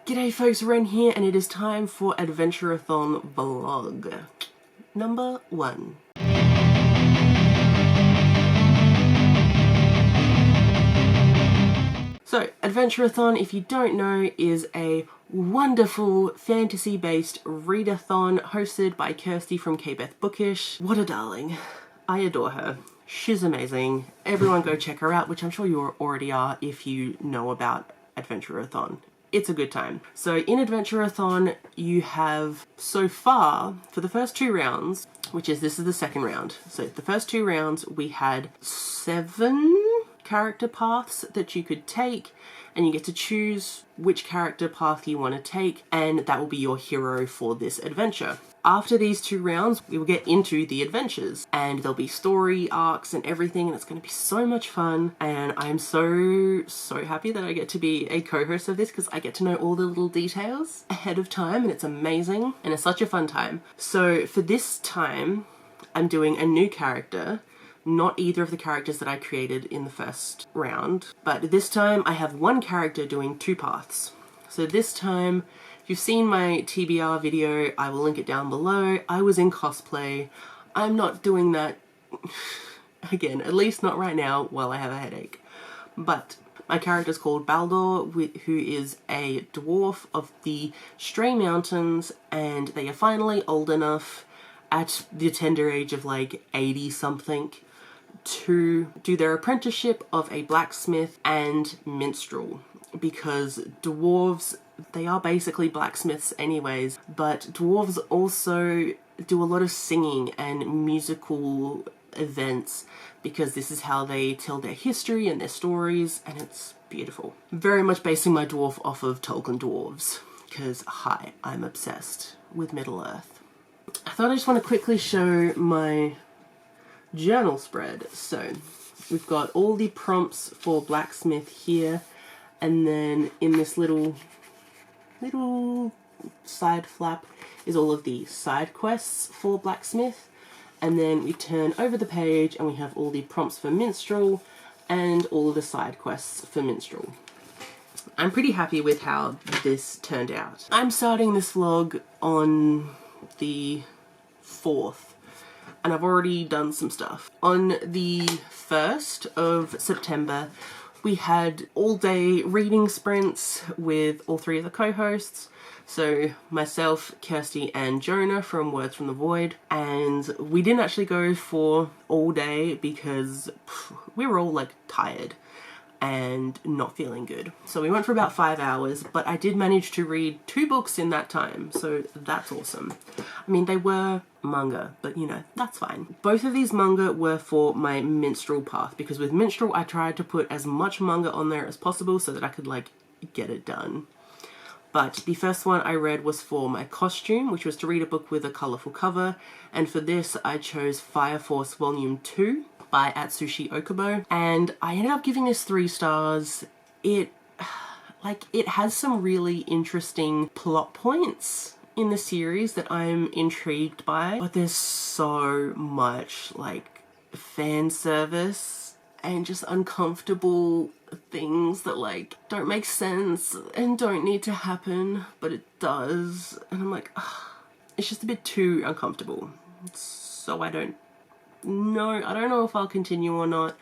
G'day folks, Wren here, and it is time for Adventurerathon vlog number 1. So, Adventurerathon, if you don't know, is a wonderful fantasy-based readathon hosted by Kirsty from K-Beth Bookish. What a darling. I adore her. She's amazing. Everyone go check her out, which I'm sure you already are if you know about Adventurerathon. It's a good time. So in Adventurerathon, you have so far, for the first 2 rounds, this is the second round. So the first 2 rounds, we had 7 character paths that you could take, and you get to choose which character path you want to take, and that will be your hero for this adventure. After these 2 rounds, we will get into the adventures, and there'll be story arcs and everything, and it's going to be so much fun, and I'm so happy that I get to be a co-host of this, because I get to know all the little details ahead of time, and it's amazing, and it's such a fun time. So for this time, I'm doing a new character, not either of the characters that I created in the first round, but this time I have one character doing 2 paths. So this time, if you've seen my TBR video, I will link it down below. I was in cosplay. I'm not doing that again, at least not right now while I have a headache. But my character's called Baldur, who is a dwarf of the Stray Mountains, and they are finally old enough at the tender age of like 80 something to do their apprenticeship of a blacksmith and minstrel, because dwarves, they are basically blacksmiths anyways, but dwarves also do a lot of singing and musical events, because this is how they tell their history and their stories, and it's beautiful. Very much basing my dwarf off of Tolkien dwarves, because hi, I'm obsessed with Middle Earth. I thought I just want to quickly show my journal spread. So we've got all the prompts for blacksmith here, and then in this little side flap is all of the side quests for blacksmith, and then we turn over the page and we have all the prompts for minstrel and all of the side quests for minstrel. I'm pretty happy with how this turned out. I'm starting this vlog on the 4th, and I've already done some stuff. On the 1st of September, we had all-day reading sprints with all 3 of the co-hosts. So myself, Kirsty, and Jona from Words from the Void. And we didn't actually go for all day because we were all like tired and not feeling good. So we went for about 5 hours, but I did manage to read 2 books in that time, so that's awesome. I mean, they were manga, but you know, that's fine. Both of these manga were for my minstrel path, because with minstrel I tried to put as much manga on there as possible so that I could like get it done. But the first one I read was for my costume, which was to read a book with a colourful cover, and for this I chose Fire Force Volume 2 by Atsushi Okubo, and I ended up giving this 3 stars. It has some really interesting plot points in the series that I'm intrigued by, but there's so much like fan service and just uncomfortable things that like don't make sense and don't need to happen, but it does, and I'm like, ugh, it's just a bit too uncomfortable. So I don't know if I'll continue or not.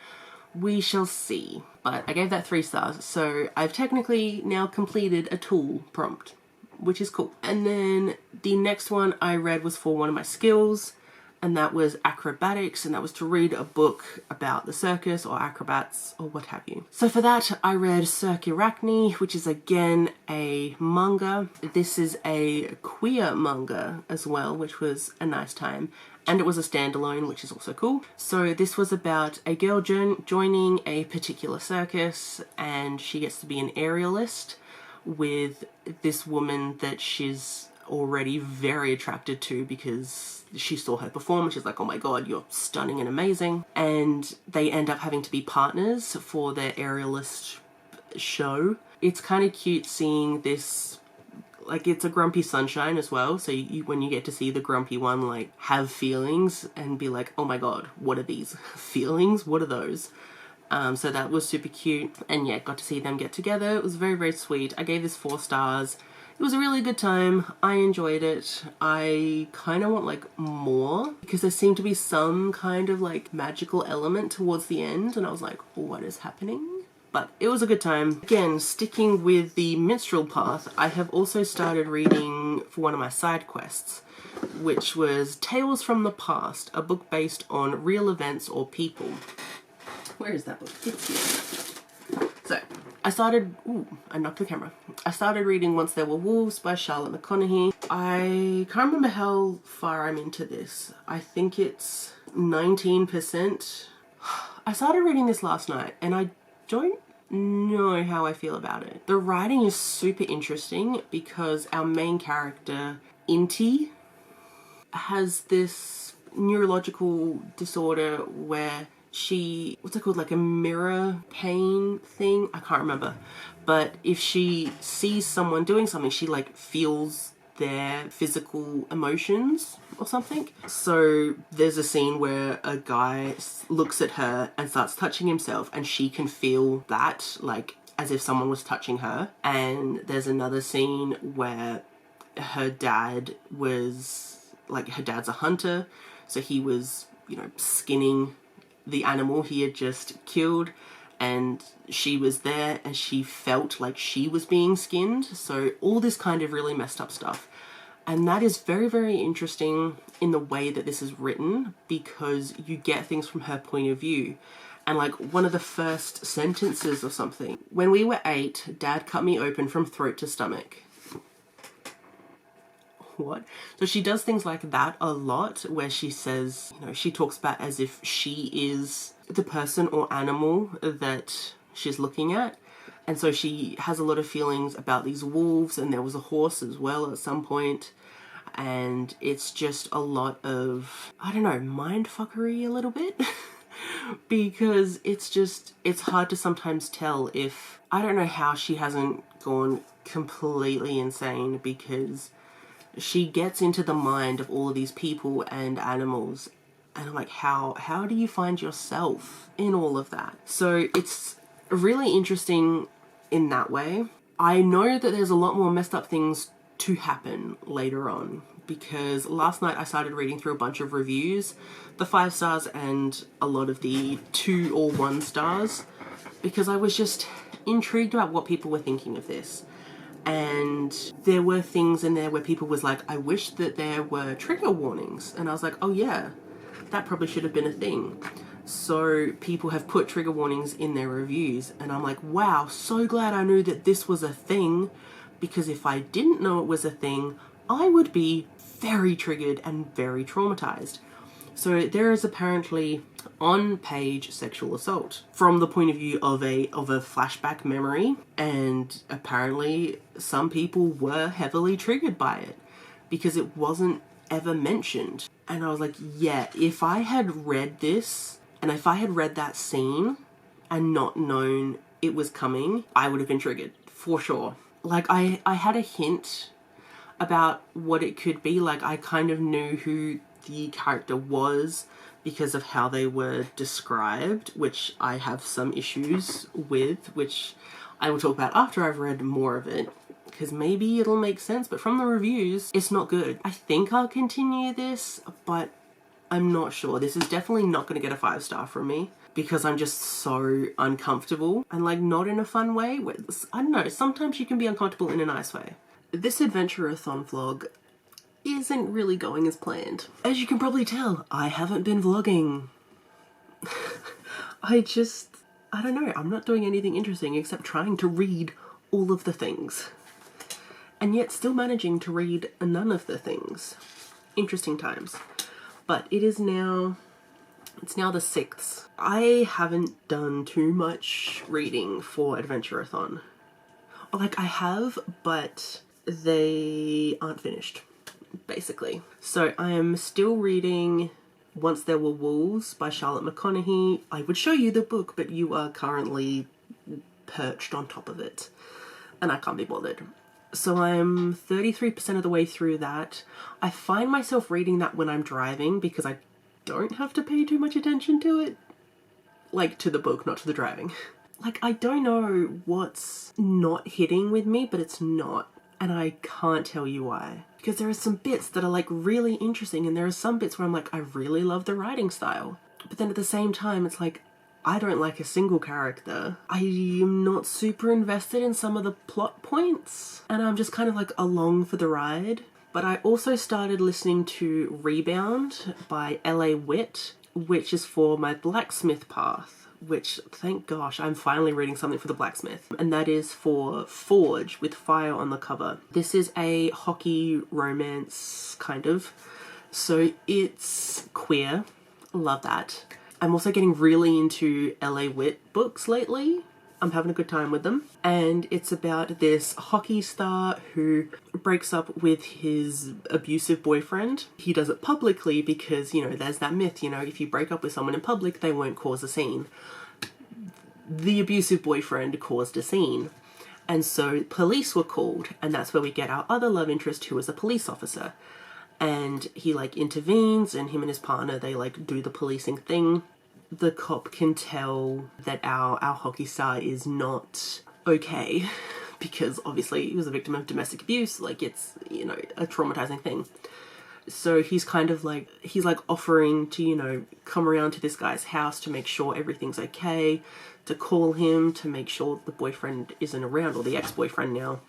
We shall see. But I gave that 3 stars, so I've technically now completed a tool prompt, which is cool. And then the next one I read was for one of my skills, and that was acrobatics, and that was to read a book about the circus or acrobats or what have you. So for that I read Circurachne, which is again a manga. This is a queer manga as well, which was a nice time. And it was a standalone, which is also cool. So this was about a girl joining a particular circus, and she gets to be an aerialist with this woman that she's already very attracted to because she saw her perform and she's like, oh my god, you're stunning and amazing. And they end up having to be partners for their aerialist show. It's kind of cute seeing this. Like, it's a grumpy sunshine as well, so when you get to see the grumpy one like have feelings and be like, oh my god, what are these feelings? What are those? So that was super cute, and yeah, got to see them get together. It was very, very sweet. I gave this 4 stars. It was a really good time. I enjoyed it. I kind of want like more because there seemed to be some kind of like magical element towards the end and I was like, what is happening? But it was a good time. Again, sticking with the minstrel path, I have also started reading for one of my side quests, which was Tales from the Past, a book based on real events or people. Where is that book? It's here. So, I started, I knocked the camera. I started reading Once There Were Wolves by Charlotte McConaughey. I can't remember how far I'm into this. I think it's 19%. I started reading this last night and I don't know how I feel about it. The writing is super interesting because our main character, Inti, has this neurological disorder where she, what's it called, like a mirror pain thing? I can't remember. But if she sees someone doing something, she like feels their physical emotions or something. So there's a scene where a guy looks at her and starts touching himself and she can feel that, like as if someone was touching her. And there's another scene where her dad was, like her dad's a hunter, so he was, you know, skinning the animal he had just killed, and she was there and she felt like she was being skinned. So all this kind of really messed up stuff. And that is very, very interesting in the way that this is written because you get things from her point of view. And like one of the first sentences or something, when we were 8, Dad cut me open from throat to stomach. What? So she does things like that a lot where she says, you know, she talks about as if she is the person or animal that she's looking at. And so she has a lot of feelings about these wolves, and there was a horse as well at some point. And it's just a lot of, I don't know, mindfuckery a little bit. Because it's hard to sometimes tell if, I don't know how she hasn't gone completely insane, because she gets into the mind of all of these people and animals, and I'm like, how do you find yourself in all of that? So it's really interesting in that way. I know that there's a lot more messed up things to happen later on, because last night I started reading through a bunch of reviews, the 5 stars and a lot of the 2 or 1 stars, because I was just intrigued about what people were thinking of this. And there were things in there where people was like, I wish that there were trigger warnings. And I was like, oh yeah, that probably should have been a thing. So people have put trigger warnings in their reviews. And I'm like, wow, so glad I knew that this was a thing. Because if I didn't know it was a thing, I would be very triggered and very traumatized. So there is apparently on-page sexual assault from the point of view of a flashback memory, and apparently some people were heavily triggered by it because it wasn't ever mentioned. And I was like, yeah, if I had read this and if I had read that scene and not known it was coming, I would have been triggered for sure. Like I had a hint about what it could be. Like I kind of knew who the character was because of how they were described, which I have some issues with, which I will talk about after I've read more of it, because maybe it'll make sense, but from the reviews, it's not good. I think I'll continue this, but I'm not sure. This is definitely not going to get a 5 star from me, because I'm just so uncomfortable, and like not in a fun way. I don't know, sometimes you can be uncomfortable in a nice way. This Adventurerathon vlog isn't really going as planned. As you can probably tell, I haven't been vlogging. I don't know, I'm not doing anything interesting except trying to read all of the things. And yet still managing to read none of the things. Interesting times. But it's now the 6th. I haven't done too much reading for Adventurerathon. Like I have, but they aren't finished, basically. So I am still reading Once There Were Wolves by Charlotte McConaughey. I would show you the book, but you are currently perched on top of it, and I can't be bothered. So I'm 33% of the way through that. I find myself reading that when I'm driving because I don't have to pay too much attention to it. Like, to the book, not to the driving. Like, I don't know what's not hitting with me, but it's not. and I can't tell you why. Because there are some bits that are like really interesting, and there are some bits where I'm like, I really love the writing style. But then at the same time, it's like, I don't like a single character. I am not super invested in some of the plot points, and I'm just kind of like along for the ride. But I also started listening to Rebound by L.A. Witt, which is for my blacksmith path, which, thank gosh, I'm finally reading something for the blacksmith. And that is for Forge, with fire on the cover. This is a hockey romance, kind of. So it's queer. Love that. I'm also getting really into L.A. Witt books lately. I'm having a good time with them. And it's about this hockey star who breaks up with his abusive boyfriend. He does it publicly because, you know, there's that myth, you know, if you break up with someone in public, they won't cause a scene. The abusive boyfriend caused a scene. And so police were called, and that's where we get our other love interest, who is a police officer. And he like intervenes, and him and his partner, they like do the policing thing. The cop can tell that our hockey star is not okay because obviously he was a victim of domestic abuse. Like, it's, you know, a traumatizing thing. So he's kind of like, he's like offering to, you know, come around to this guy's house to make sure everything's okay, to call him, to make sure the boyfriend isn't around, or the ex-boyfriend now,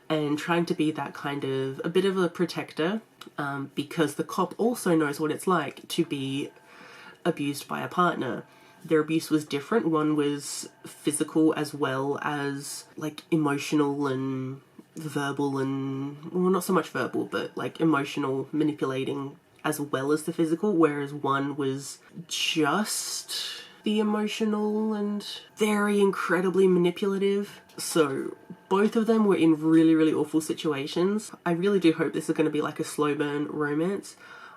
and trying to be that kind of a bit of a protector, because the cop also knows what it's like to be abused by a partner. Their abuse was different. One was physical as well as like emotional and verbal, and well, not so much verbal, but like emotional, manipulating as well as the physical, whereas one was just the emotional and very incredibly manipulative. So both of them were in really, really awful situations. I really do hope this is going to be like a slow burn romance.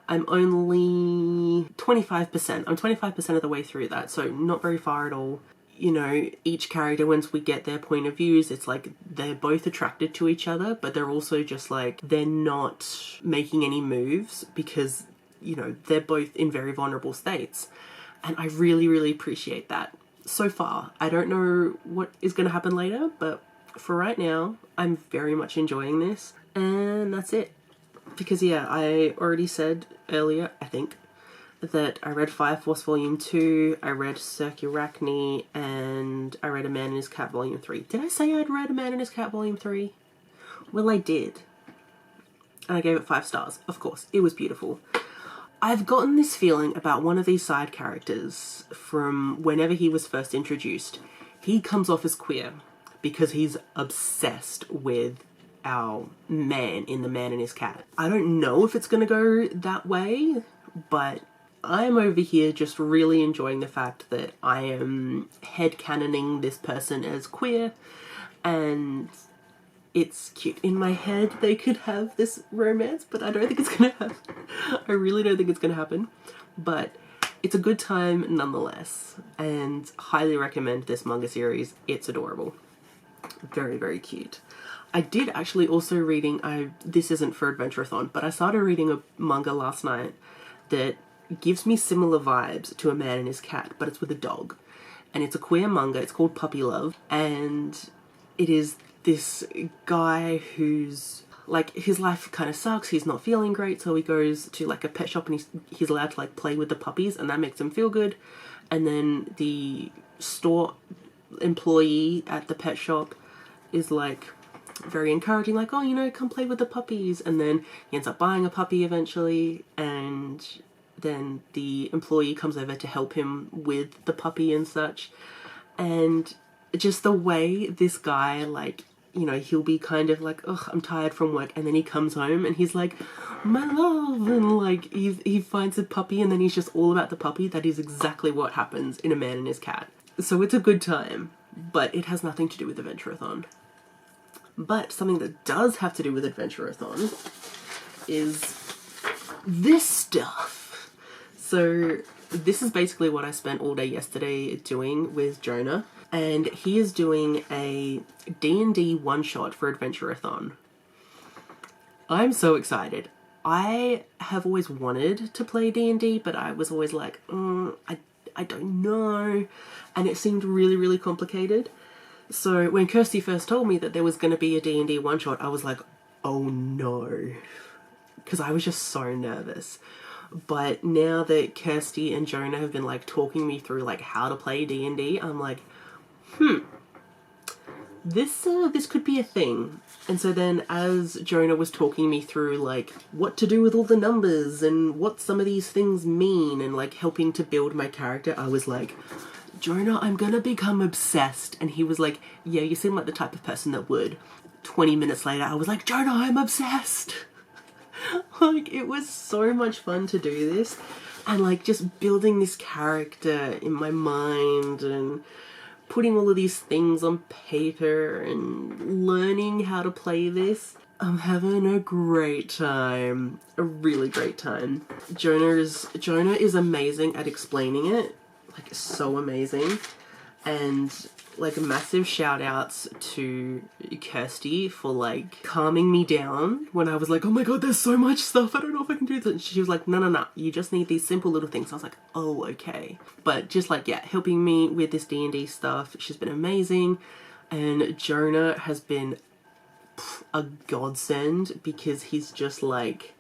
I'm only 25%. I'm 25% of the way through that, so not very far at all. You know, each character, once we get their point of views, it's like they're both attracted to each other, but they're also just like, they're not making any moves because, you know, they're both in very vulnerable states. And I really, really appreciate that. So far, I don't know what is going to happen later, but for right now, I'm very much enjoying this. And that's it. Because yeah, I already said earlier, I think, that I read Fire Force Volume 2, I read Circurachne, and I read A Man and His Cat Volume 3. Did I say I'd read A Man and His Cat Volume 3? Well, I did. And I gave it 5 stars. Of course, it was beautiful. I've gotten this feeling about one of these side characters from whenever he was first introduced. He comes off as queer because he's obsessed with our man in The Man and His Cat. I don't know if it's going to go that way, but I'm over here just really enjoying the fact that I am headcanoning this person as queer, and it's cute. In my head, they could have this romance, but I don't think it's going to happen. I really don't think it's going to happen, but it's a good time nonetheless, and highly recommend this manga series. It's adorable. Very, very cute. I did actually also reading, this isn't for Adventurerathon, but I started reading a manga last night that gives me similar vibes to A Man and His Cat, but it's with a dog. And it's a queer manga, it's called Puppy Love, and it is this guy who's, like, his life kind of sucks, he's not feeling great, so he goes to like a pet shop and he's allowed to like play with the puppies, and that makes him feel good. And then the store employee at the pet shop is like very encouraging, like, oh, you know, come play with the puppies, and then he ends up buying a puppy eventually, and then the employee comes over to help him with the puppy and such. And just the way this guy, like, you know, he'll be kind of like, ugh, I'm tired from work, and then he comes home and he's like, my love, and like he finds a puppy, and then he's just all about the puppy. That is exactly what happens in A Man and His Cat. So it's a good time, but it has nothing to do with Adventurerathon. But something that does have to do with Adventurerathon is this stuff. So this is basically what I spent all day yesterday doing with Jona, and he is doing a D&D one-shot for Adventurerathon. I'm so excited. I have always wanted to play D&D, but I was always like, I don't know, and it seemed really, really complicated. So when Kirsty first told me that there was going to be a D&D one-shot, I was like, oh no, because I was just so nervous. But now that Kirsty and Jona have been like talking me through like how to play D&D, I'm like, this could be a thing. And so then as Jona was talking me through like what to do with all the numbers and what some of these things mean and like helping to build my character, I was like, Jona, I'm gonna become obsessed. And he was like, yeah, you seem like the type of person that would. 20 minutes later, I was like, Jona, I'm obsessed. Like, it was so much fun to do this. And like just building this character in my mind and putting all of these things on paper and learning how to play this. I'm having a great time. A really great time. Jona is amazing at explaining it. Like, so amazing. And like massive shout outs to Kirsty for like calming me down when I was like, oh my god, there's so much stuff, I don't know if I can do this. And she was like, no, you just need these simple little things. I was like, oh, okay. But just like, yeah, helping me with this D&D stuff. She's been amazing. And Jona has been a godsend because he's just like,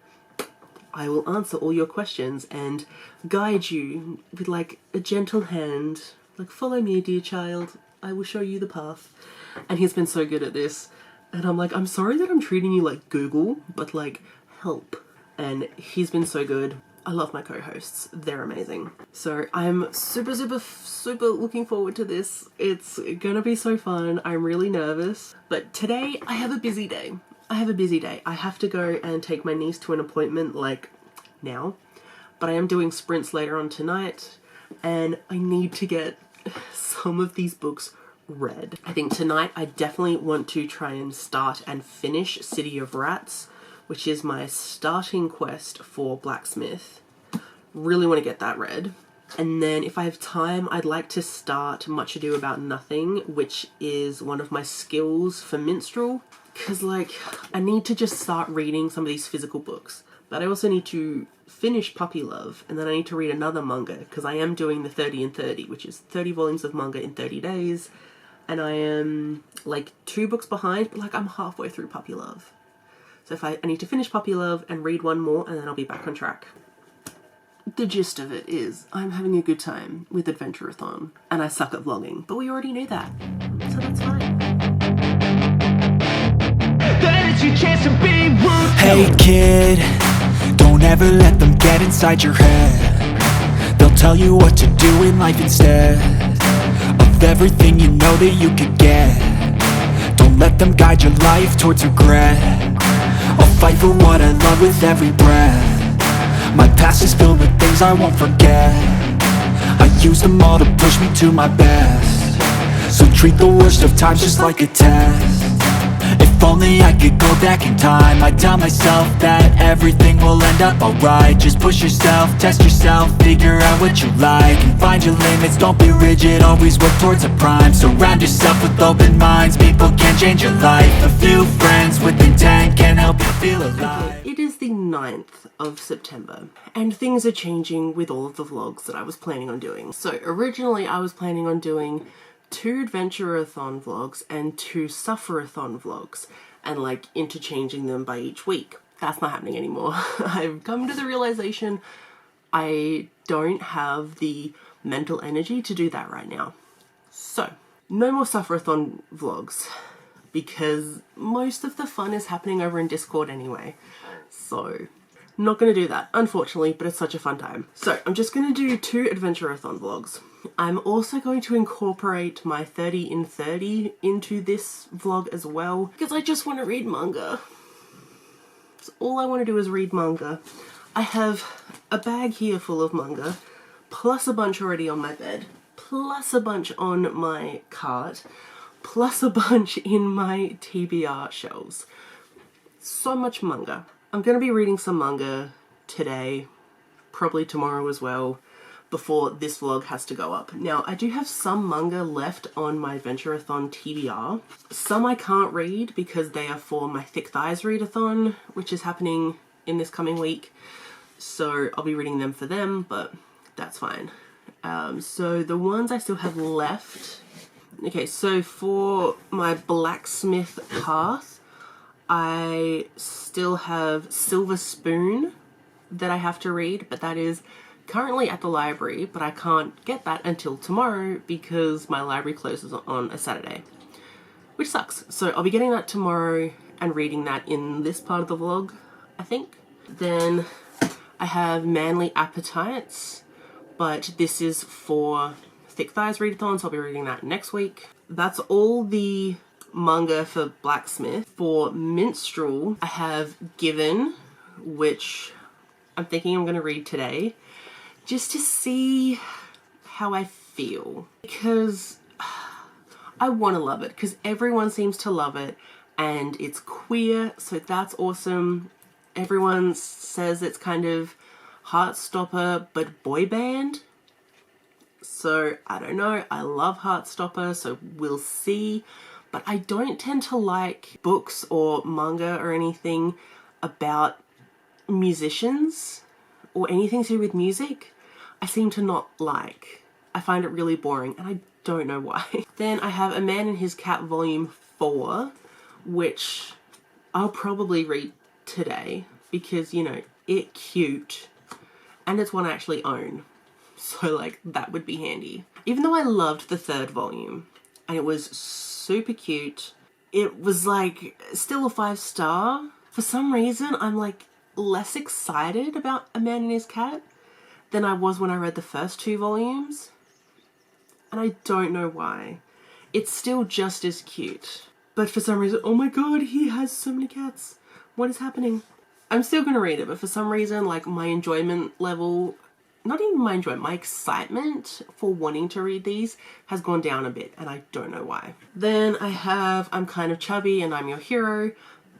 I will answer all your questions and guide you with like a gentle hand. Like, follow me, dear child. I will show you the path. And he's been so good at this. And I'm like, I'm sorry that I'm treating you like Google, but like, help. And he's been so good. I love my co-hosts. They're amazing. So I'm super looking forward to this. It's gonna be so fun. I'm really nervous. But today I have a busy day. I have to go and take my niece to an appointment like now. But I am doing sprints later on tonight. And I need to get some of these books read. I think tonight I definitely want to try and start and finish City of Rats, which is my starting quest for Blacksmith. Really want to get that read. And then if I have time, I'd like to start Much Ado About Nothing, which is one of my skills for Minstrel. Because like, I need to just start reading some of these physical books. But I also need to finish Puppy Love, and then I need to read another manga, because I am doing the 30 in 30, which is 30 volumes of manga in 30 days, and I am, like, 2 books behind, but, like, I'm halfway through Puppy Love. So if I need to finish Puppy Love and read one more, and then I'll be back on track. The gist of it is, I'm having a good time with Adventurerathon, and I suck at vlogging, but we already knew that, so that's fine. Hey kid, don't ever let them get inside your head. They'll tell you what to do in life instead of everything you know that you could get. Don't let them guide your life towards regret. I'll fight for what I love with every breath. My past is filled with things I won't forget. I use them all to push me to my best. So treat the worst of times just like a test. If only I could go back in time, I'd tell myself that everything will end up alright. Just push yourself, test yourself, figure out what you like, and find your limits, don't be rigid, always work towards a prime. Surround yourself with open minds, people can change your life. A few friends with intent can help you feel alive. It is the 9th of September, and things are changing with all of the vlogs that I was planning on doing. So originally I was planning on doing 2 Adventurerathon vlogs and 2 Sufferathon vlogs, and like interchanging them by each week. That's not happening anymore. I've come to the realization I don't have the mental energy to do that right now. So, no more Sufferathon vlogs, because most of the fun is happening over in Discord anyway. So, not going to do that, unfortunately, but it's such a fun time. So, I'm just going to do 2 Adventurerathon vlogs. I'm also going to incorporate my 30 in 30 into this vlog as well, because I just want to read manga. So all I want to do is read manga. I have a bag here full of manga, plus a bunch already on my bed, plus a bunch on my cart, plus a bunch in my TBR shelves. So much manga. I'm going to be reading some manga today, probably tomorrow as well, before this vlog has to go up. Now, I do have some manga left on my Adventurerathon TBR. Some I can't read because they are for my Thick Thighs Readathon, which is happening in this coming week. So I'll be reading them for them, but that's fine. So the ones I still have left... Okay, so for my Blacksmith Path, I still have Silver Spoon that I have to read, but that is currently at the library, but I can't get that until tomorrow because my library closes on a Saturday, which sucks. So I'll be getting that tomorrow and reading that in this part of the vlog, I think. Then I have Manly Appetites, but this is for Thick Thighs Readathon, so I'll be reading that next week. That's all the manga for Blacksmith. For Minstrel, I have Given, which I'm thinking I'm going to read today, just to see how I feel, because I want to love it, because everyone seems to love it, and it's queer, so that's awesome. Everyone says it's kind of Heartstopper, but boy band. So, I don't know, I love Heartstopper, so we'll see. But I don't tend to like books or manga or anything about musicians or anything to do with music. I seem to not like. I find it really boring, and I don't know why. Then I have A Man and His Cat Volume 4, which I'll probably read today because, you know, it's cute and it's one I actually own. So, like, that would be handy. Even though I loved the third volume and it was super cute, it was, like, still a 5-star. For some reason, I'm, like, less excited about A Man and His Cat than I was when I read the first 2 volumes. And I don't know why. It's still just as cute. But for some reason, oh my god, he has so many cats. What is happening? I'm still gonna read it, but for some reason, like, my enjoyment level, not even my enjoyment, my excitement for wanting to read these has gone down a bit, and I don't know why. Then I have I'm Kind of Chubby and I'm Your Hero,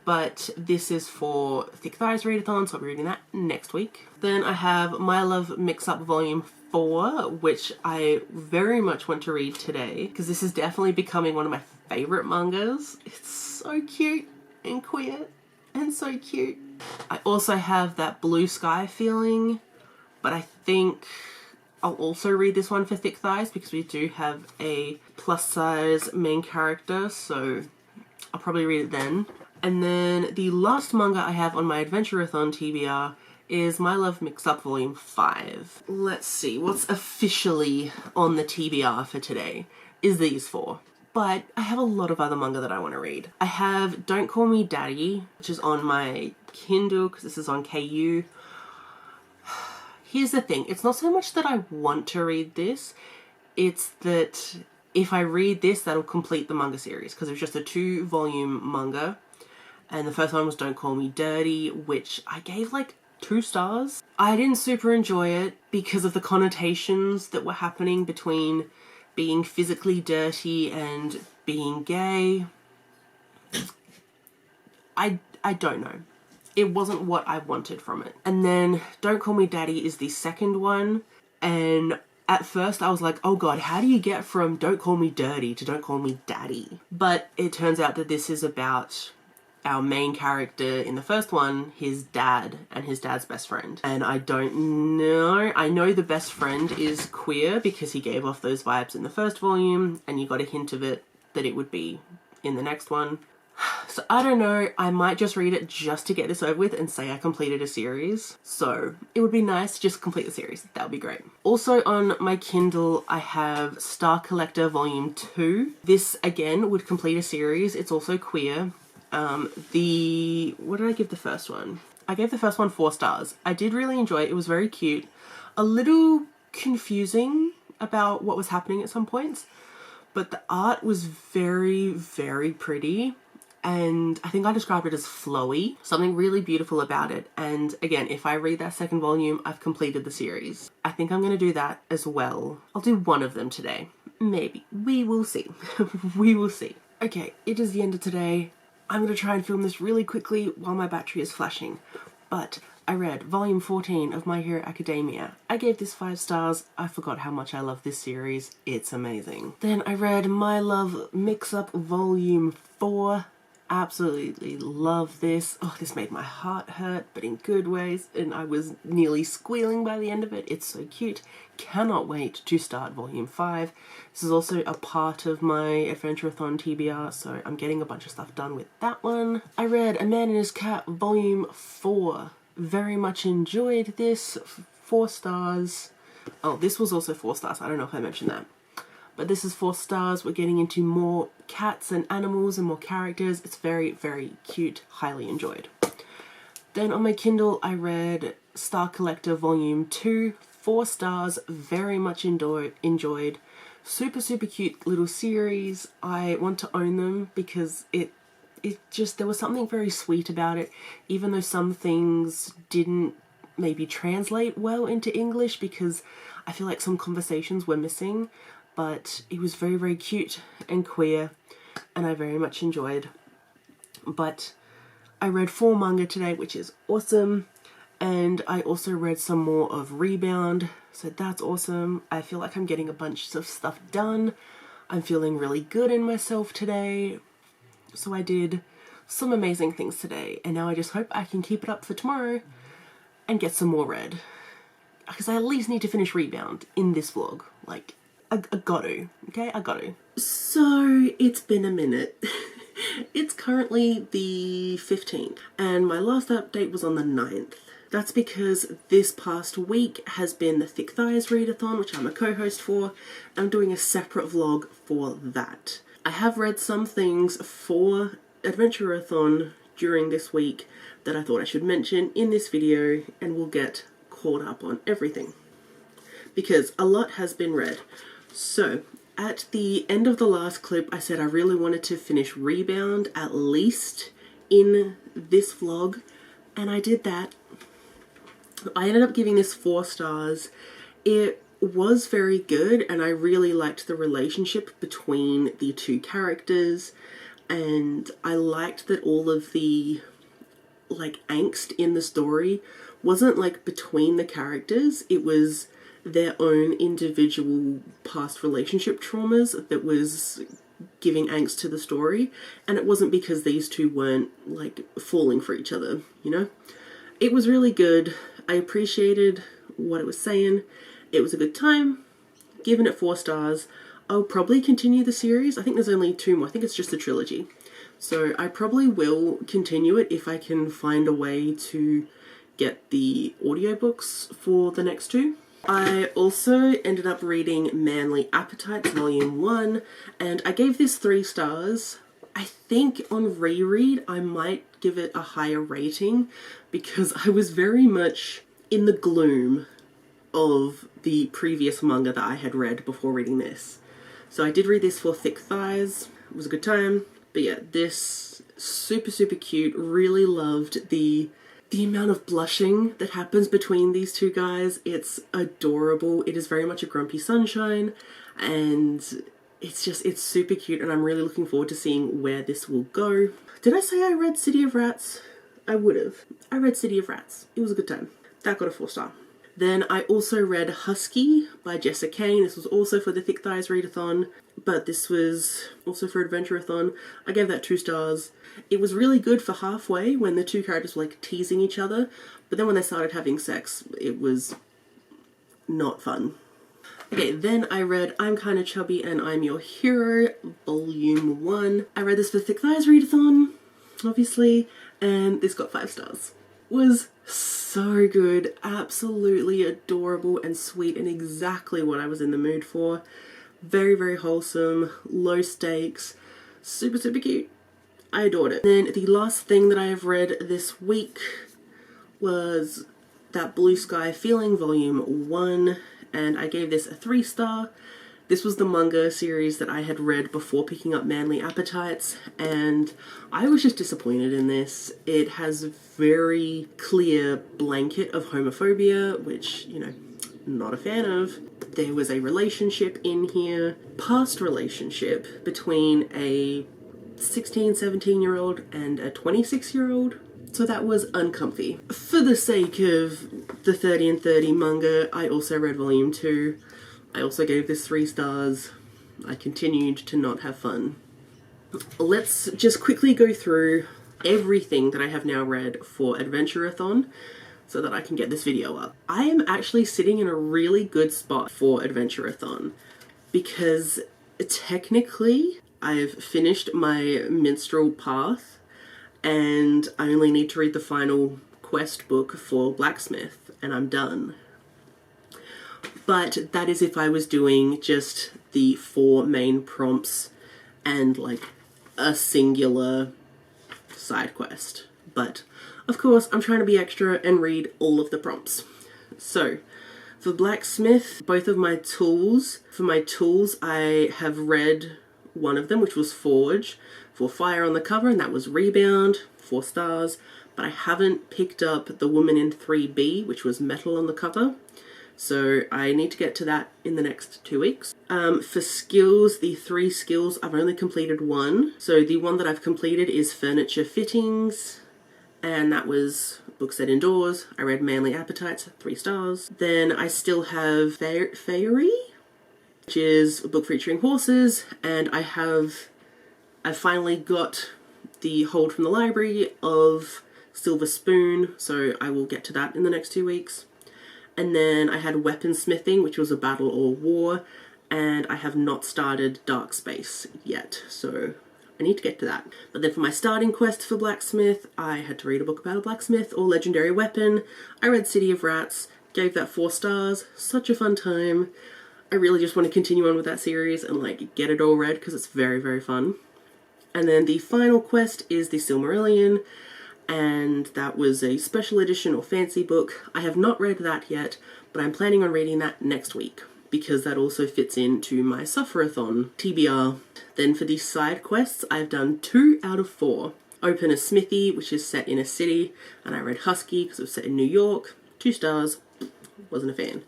but this is for Thick Thighs Readathon, so I'll be reading that next week. Then I have My Love Mix-Up Volume 4, which I very much want to read today, because this is definitely becoming one of my favourite mangas. It's so cute and queer and so cute. I also have That Blue Sky Feeling, but I think I'll also read this one for Thick Thighs because we do have a plus size main character, so I'll probably read it then. And then the last manga I have on my Adventurerathon TBR is My Love Mix-Up Volume 5. Let's see, what's officially on the TBR for today is these 4. But I have a lot of other manga that I want to read. I have Don't Call Me Daddy, which is on my Kindle because this is on KU. Here's the thing, it's not so much that I want to read this, it's that if I read this, that'll complete the manga series, because it was just a 2-volume manga, and the first one was Don't Call Me Dirty, which I gave like 2 stars. I didn't super enjoy it because of the connotations that were happening between being physically dirty and being gay. I don't know. It wasn't what I wanted from it. And then Don't Call Me Daddy is the second one, and at first I was like, oh god, how do you get from Don't Call Me Dirty to Don't Call Me Daddy? But it turns out that this is about our main character in the first one, his dad and his dad's best friend. And I don't know, I know the best friend is queer because he gave off those vibes in the first volume, and you got a hint of it that it would be in the next one. So I don't know, I might just read it just to get this over with and say I completed a series. So it would be nice to just complete the series. That would be great. Also on my Kindle, I have Star Collector Volume 2. This again would complete a series. It's also queer. What did I give the first one? I gave the first one 4 stars. I did really enjoy it. It was very cute. A little confusing about what was happening at some points, but the art was very, very pretty. And I think I described it as flowy. Something really beautiful about it. And again, if I read that second volume, I've completed the series. I think I'm going to do that as well. I'll do one of them today. Maybe. We will see. We will see. Okay, it is the end of today. I'm going to try and film this really quickly while my battery is flashing. But I read volume 14 of My Hero Academia. I gave this 5 stars. I forgot how much I love this series. It's amazing. Then I read My Love Mix-Up Volume 4. Absolutely love this. Oh, this made my heart hurt, but in good ways, and I was nearly squealing by the end of it. It's so cute. Cannot wait to start Volume 5. This is also a part of my Adventurerathon TBR, so I'm getting a bunch of stuff done with that one. I read A Man and His Cat Volume 4. Very much enjoyed this. 4 stars. Oh, this was also 4 stars. I don't know if I mentioned that. But this is 4 stars. We're getting into more cats and animals and more characters. It's very, very cute. Highly enjoyed. Then on my Kindle, I read Star Collector Volume 2. 4 stars. Very much enjoyed. Super, super cute little series. I want to own them because it just, there was something very sweet about it. Even though some things didn't maybe translate well into English because I feel like some conversations were missing. But it was very, very cute and queer, and I very much enjoyed. But I read 4 manga today, which is awesome, and I also read some more of Rebound, so that's awesome. I feel like I'm getting a bunch of stuff done. I'm feeling really good in myself today, so I did some amazing things today, and now I just hope I can keep it up for tomorrow and get some more read. Because I at least need to finish Rebound in this vlog, like... I got to, okay? I got to. So, it's been a minute. It's currently the 15th, and my last update was on the 9th. That's because this past week has been the Thick Thighs Readathon, which I'm a co-host for. I'm doing a separate vlog for that. I have read some things for Adventurerathon during this week that I thought I should mention in this video, and we'll get caught up on everything. Because a lot has been read. So, at the end of the last clip, I said I really wanted to finish Rebound, at least in this vlog, and I did that. I ended up giving this 4 stars. It was very good, and I really liked the relationship between the 2 characters, and I liked that all of the, like, angst in the story wasn't, like, between the characters. It was their own individual past relationship traumas that was giving angst to the story, and it wasn't because these 2 weren't, like, falling for each other, you know? It was really good. I appreciated what it was saying. It was a good time. Giving it 4 stars. I'll probably continue the series. I think there's only 2 more. I think it's just a trilogy. So I probably will continue it if I can find a way to get the audiobooks for the next 2. I also ended up reading Manly Appetites Volume 1, and I gave this 3 stars. I think on reread I might give it a higher rating because I was very much in the gloom of the previous manga that I had read before reading this. So I did read this for Thick Thighs. It was a good time. But yeah, this super, super cute. Really loved the amount of blushing that happens between these 2 guys. It's adorable. It is very much a grumpy sunshine, and it's super cute, and I'm really looking forward to seeing where this will go. Did I say I read City of Rats? I would have. I read City of Rats. It was a good time. That got a 4 star. Then I also read Husky by Jessa Kane. This was also for the Thick Thighs Readathon, but this was also for Adventurerathon. I gave that 2 stars. It was really good for halfway when the 2 characters were like teasing each other, but then when they started having sex, it was not fun. Okay, then I read I'm Kinda Chubby and I'm Your Hero, Volume 1. I read this for Thick Thighs Readathon, obviously, and this got 5 stars. Was so good, absolutely adorable and sweet, and exactly what I was in the mood for. Very, very wholesome, low stakes, super, super cute. I adored it. Then the last thing that I have read this week was That Blue Sky Feeling Volume 1, and I gave this a 3 star. This was the manga series that I had read before picking up Manly Appetites, and I was just disappointed in this. It has a very clear blanket of homophobia, which, you know, not a fan of. There was a relationship in here, past relationship, between a 16, 17-year-old and a 26-year-old. So that was uncomfy. For the sake of the 30 and 30 manga, I also read Volume 2. I also gave this 3 stars. I continued to not have fun. let's just quickly go through everything that I have now read for Adventurerathon so that I can get this video up. I am actually sitting in a really good spot for Adventurerathon because technically I've finished my minstrel path and I only need to read the final quest book for blacksmith and I'm done. But that is if I was doing just the 4 main prompts and like a singular side quest. But of course I'm trying to be extra and read all of the prompts. So for blacksmith, both of my tools, I have read one of them, which was forge, for fire on the cover, and that was rebound, 4 stars, but I haven't picked up the woman in 3B, which was metal on the cover. So I need to get to that in the next 2 weeks. For skills, the 3 skills, I've only completed 1. So the one that I've completed is furniture fittings, and that was book set indoors. I read manly appetites, 3 stars. Then I still have Fairy, which is a book featuring horses, and I finally got the hold from the library of Silver Spoon, so I will get to that in the next 2 weeks. And then I had weaponsmithing, which was a battle or war, and I have not started Dark Space yet, so I need to get to that. But then for my starting quest for blacksmith, I had to read a book about a blacksmith or legendary weapon. I read City of Rats, gave that 4 stars, such a fun time. I really just want to continue on with that series and like get it all read because it's very, very fun. And then the final quest is the Silmarillion, and that was a special edition or fancy book. I have not read that yet, but I'm planning on reading that next week because that also fits into my Sufferathon TBR. Then for the side quests, I've done 2 out of 4. Open a Smithy, which is set in a city, and I read Husky because it was set in New York, 2 stars, wasn't a fan.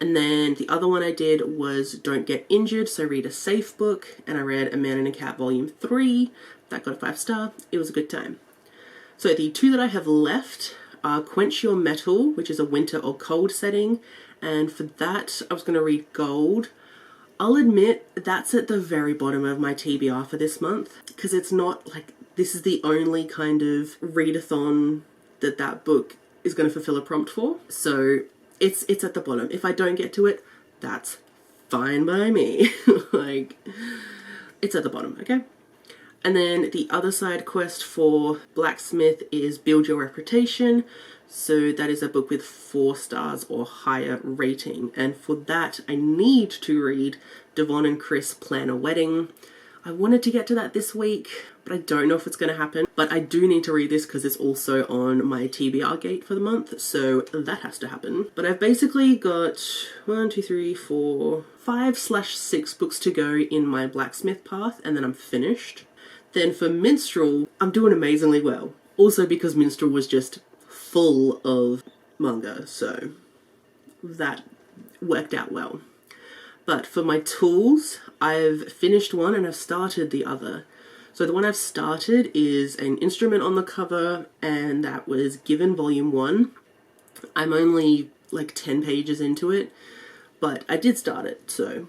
And then the other one I did was Don't Get Injured, so read a safe book, and I read A Man and a Cat Volume 3, that got a 5 star, it was a good time. So the 2 that I have left are Quench Your Metal, which is a winter or cold setting, and for that I was going to read Gold. I'll admit that's at the very bottom of my TBR for this month, because it's not like, this is the only kind of readathon that book is going to fulfill a prompt for, so it's at the bottom. If I don't get to it, that's fine by me. Like, it's at the bottom, okay? And then the other side quest for blacksmith is Build Your Reputation. So that is a book with 4 stars or higher rating. And for that, I need to read Devon and Chris Plan a Wedding. I wanted to get to that this week, but I don't know if it's going to happen. But I do need to read this because it's also on my TBR gate for the month, so that has to happen. But I've basically got 5/6 books to go in my blacksmith path, and then I'm finished. Then for minstrel, I'm doing amazingly well. Also because minstrel was just full of manga, so that worked out well. But for my tools, I've finished one and I've started the other. So the one I've started is an instrument on the cover, and that was Given Volume 1. I'm only like 10 pages into it, but I did start it, so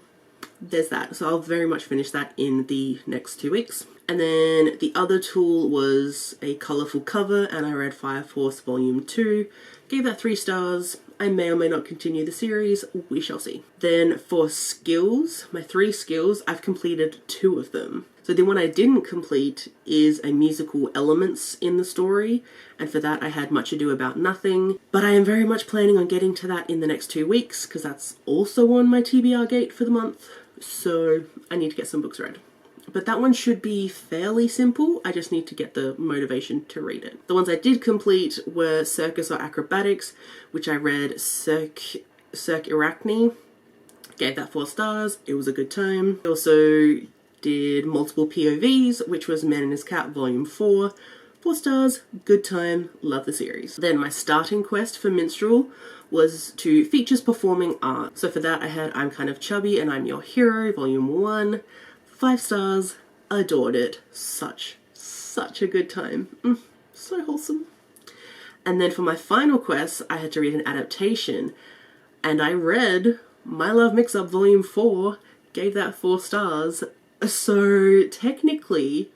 there's that. So I'll very much finish that in the next 2 weeks. And then the other tool was a colourful cover, and I read Fire Force Volume 2, gave that 3 stars. I may or may not continue the series, we shall see. Then for skills, my 3 skills, I've completed 2 of them. So the one I didn't complete is a musical elements in the story, and for that I had Much Ado About Nothing, but I am very much planning on getting to that in the next 2 weeks, because that's also on my TBR gate for the month, so I need to get some books read. But that one should be fairly simple, I just need to get the motivation to read it. The ones I did complete were Circus or Acrobatics, which I read Cirque Arachne, gave that 4 stars, it was a good time. I also did Multiple POVs, which was Man and His Cat Volume 4, 4 stars, good time, love the series. Then my starting quest for Minstrel was to Features Performing Art. So for that I had I'm Kind of Chubby and I'm Your Hero, Volume 1, 5 stars, adored it, such a good time, so wholesome. And then for my final quest, I had to read an adaptation, and I read My Love Mix-Up Volume 4, gave that 4 stars, So technically,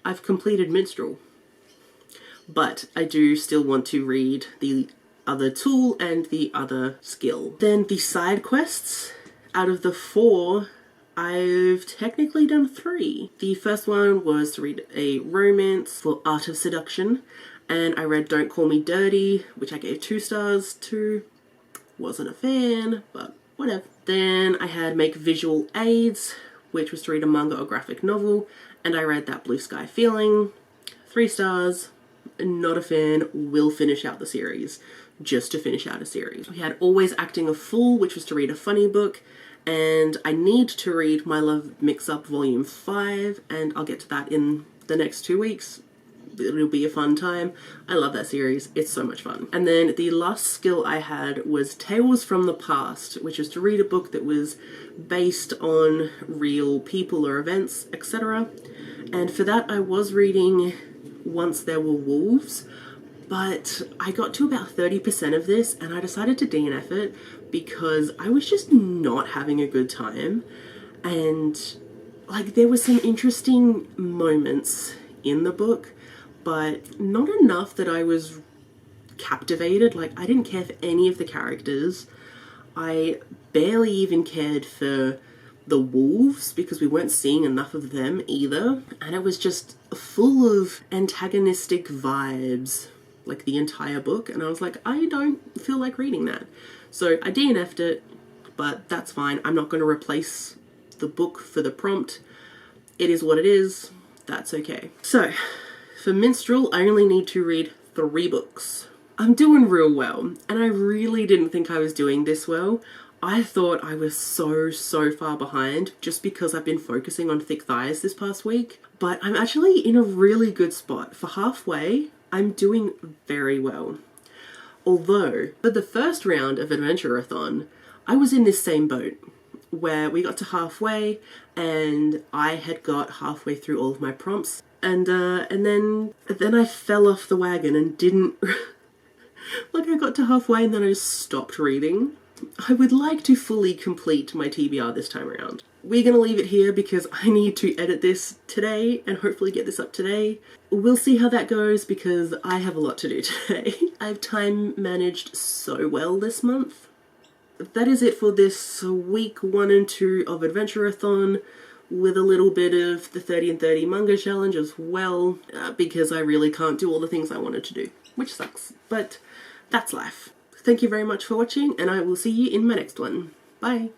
I've completed Minstrel, but I do still want to read the other tool and the other skill. Then the side quests, out of the 4, I've technically done 3. The first one was to read a romance for Art of Seduction, and I read Don't Call Me Dirty, which I gave 2 stars to. Wasn't a fan, but whatever. Then I had Make Visual Aids, which was to read a manga or graphic novel, and I read That Blue Sky Feeling, 3 stars. Not a fan, will finish out the series, just to finish out a series. We had Always Acting a Fool, which was to read a funny book, and I need to read My Love Mix-Up Volume 5, and I'll get to that in the next 2 weeks. It'll be a fun time. I love that series. It's so much fun. And then the last skill I had was Tales from the Past, which is to read a book that was based on real people or events, etc. And for that I was reading Once There Were Wolves, but I got to about 30% of this and I decided to DNF it because I was just not having a good time. And like, there were some interesting moments in the book, but not enough that I was captivated. Like, I didn't care for any of the characters. I barely even cared for the wolves because we weren't seeing enough of them either. And it was just full of antagonistic vibes, like the entire book. And I was like, I don't feel like reading that. So I DNF'd it, but that's fine. I'm not going to replace the book for the prompt. It is what it is. That's okay. So for Minstrel, I only need to read 3 books. I'm doing real well, and I really didn't think I was doing this well. I thought I was so far behind just because I've been focusing on thick thighs this past week. But I'm actually in a really good spot. For halfway, I'm doing very well. Although, for the first round of Adventurerathon, I was in this same boat where we got to halfway and I had got halfway through all of my prompts. And then I fell off the wagon and didn't... like, I got to halfway and then I just stopped reading. I would like to fully complete my TBR this time around. We're gonna leave it here because I need to edit this today and hopefully get this up today. We'll see how that goes because I have a lot to do today. I've time managed so well this month. That is it for this week 1 and 2 of Adventurerathon, with a little bit of the 30 and 30 manga challenge as well, because I really can't do all the things I wanted to do, which sucks, but that's life. Thank you very much for watching, and I will see you in my next one. Bye!